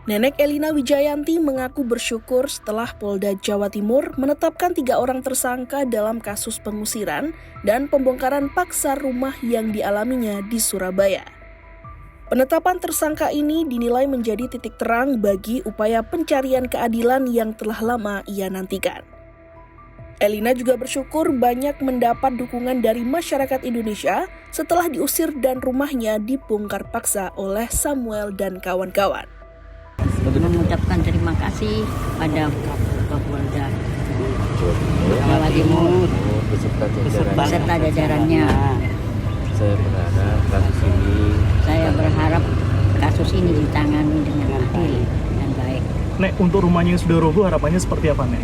Nenek Elina Wijayanti mengaku bersyukur setelah Polda Jawa Timur menetapkan 3 orang tersangka dalam kasus pengusiran dan pembongkaran paksa rumah yang dialaminya di Surabaya. Penetapan tersangka ini dinilai menjadi titik terang bagi upaya pencarian keadilan yang telah lama ia nantikan. Elina juga bersyukur banyak mendapat dukungan dari masyarakat Indonesia setelah diusir dan rumahnya dibongkar paksa oleh Samuel dan kawan-kawan. Mengucapkan terima kasih pada Kapolda Jawa Timur beserta jajarannya. Saya berharap kasus ini ditangani dengan adil dan baik. Nek, untuk rumahnya yang sudah roboh harapannya seperti apa, Nek?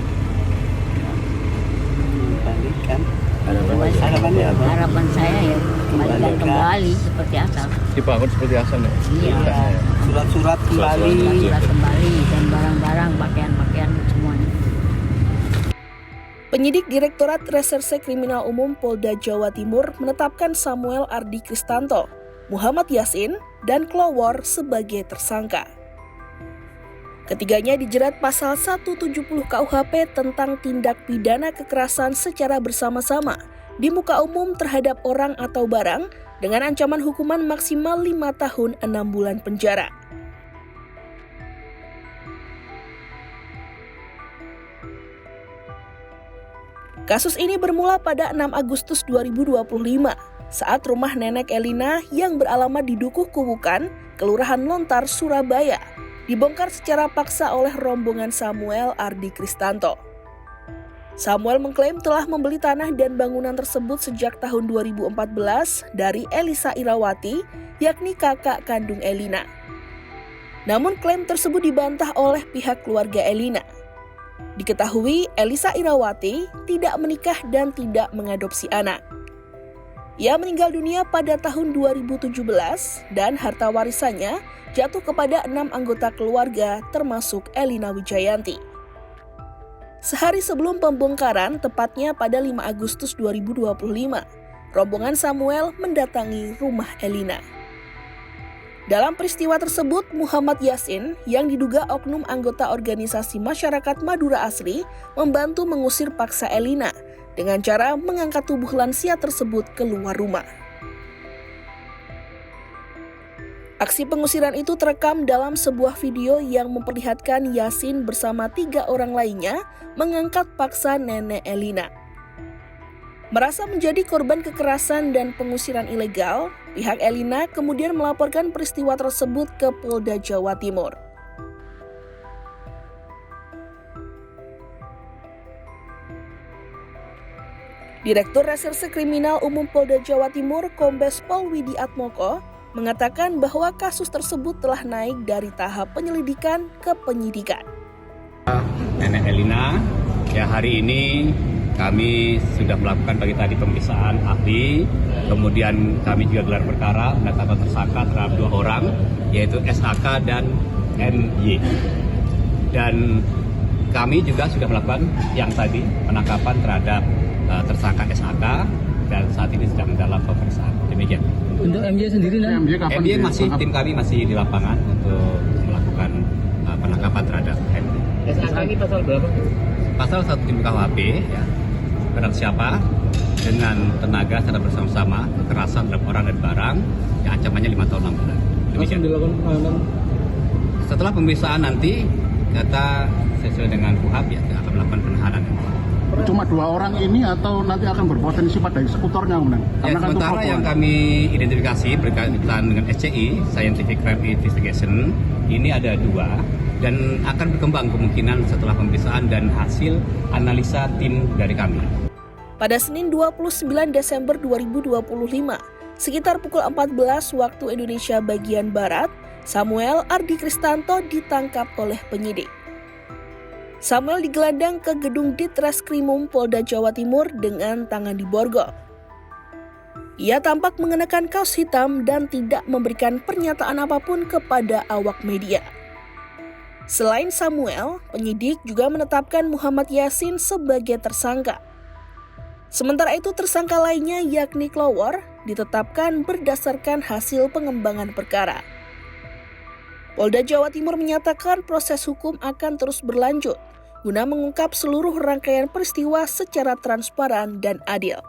Harapan saya ya kembalikan kembali seperti asal. Dibangun seperti asal, Nek. Iya. Surat-surat kembali. Surat kembali dan barang-barang, pakaian-pakaian semuanya. Penyidik Direktorat Reserse Kriminal Umum Polda Jawa Timur menetapkan Samuel Ardi Kristanto, Muhammad Yasin, dan Klowor sebagai tersangka. Ketiganya dijerat pasal 170 KUHP tentang tindak pidana kekerasan secara bersama-sama di muka umum terhadap orang atau barang dengan ancaman hukuman maksimal 5 tahun 6 bulan penjara. Kasus ini bermula pada 6 Agustus 2025 saat rumah nenek Elina yang beralamat di Dukuh Kubukan, Kelurahan Lontar, Surabaya, dibongkar secara paksa oleh rombongan Samuel Ardi Kristanto. Samuel mengklaim telah membeli tanah dan bangunan tersebut sejak tahun 2014 dari Elisa Irawati, yakni kakak kandung Elina. Namun klaim tersebut dibantah oleh pihak keluarga Elina. Diketahui Elisa Irawati tidak menikah dan tidak mengadopsi anak. Ia meninggal dunia pada tahun 2017 dan harta warisannya jatuh kepada 6 anggota keluarga termasuk Elina Wijayanti. Sehari sebelum pembongkaran, tepatnya pada 5 Agustus 2025, rombongan Samuel mendatangi rumah Elina. Dalam peristiwa tersebut, Muhammad Yasin yang diduga oknum anggota organisasi masyarakat Madura Asri membantu mengusir paksa Elina dengan cara mengangkat tubuh lansia tersebut keluar rumah. Aksi pengusiran itu terekam dalam sebuah video yang memperlihatkan Yasin bersama 3 orang lainnya mengangkat paksa nenek Elina. Merasa menjadi korban kekerasan dan pengusiran ilegal, pihak Elina kemudian melaporkan peristiwa tersebut ke Polda Jawa Timur. Direktur Reserse Kriminal Umum Polda Jawa Timur, Kombes Pol Widi Atmoko, mengatakan bahwa kasus tersebut telah naik dari tahap penyelidikan ke penyidikan. Nenek Elina, ya hari ini kami sudah melakukan pagi tadi pemeriksaan ahli, kemudian kami juga gelar perkara menetapkan tersangka terhadap 2 orang, yaitu SAK dan MY. Dan kami juga sudah melakukan yang tadi penangkapan terhadap tersangka SAK dan saat ini sedang dalam pemeriksaan. Demikian. Untuk MJ sendiri, MY masih tim kami masih di lapangan untuk melakukan penangkapan terhadap MY. SAK ini pasal berapa? Pasal 170 KUHP, ya. Barang siapa dengan tenaga secara bersama-sama kekerasan terhadap orang dan barang, ya ancamannya 5 tahun 6 bulan. Demikian. Setelah pemeriksaan nanti, kata sesuai dengan KUHP, ya akan melakukan penahanan. Cuma 2 orang ini atau nanti akan berpotensi pada eksekutornya, Bang? Ya, sementara yang kami identifikasi berkaitan dengan SCI, Scientific Crime Investigation, ini ada 2 dan akan berkembang kemungkinan setelah pemeriksaan dan hasil analisa tim dari kami. Pada Senin 29 Desember 2025, sekitar pukul 14 waktu Indonesia bagian Barat, Samuel Ardi Kristanto ditangkap oleh penyidik. Samuel digelandang ke gedung Ditreskrimum Polda Jawa Timur dengan tangan diborgol. Ia tampak mengenakan kaos hitam dan tidak memberikan pernyataan apapun kepada awak media. Selain Samuel, penyidik juga menetapkan Muhammad Yasin sebagai tersangka. Sementara itu tersangka lainnya yakni Klowor ditetapkan berdasarkan hasil pengembangan perkara. Polda Jawa Timur menyatakan proses hukum akan terus berlanjut guna mengungkap seluruh rangkaian peristiwa secara transparan dan adil.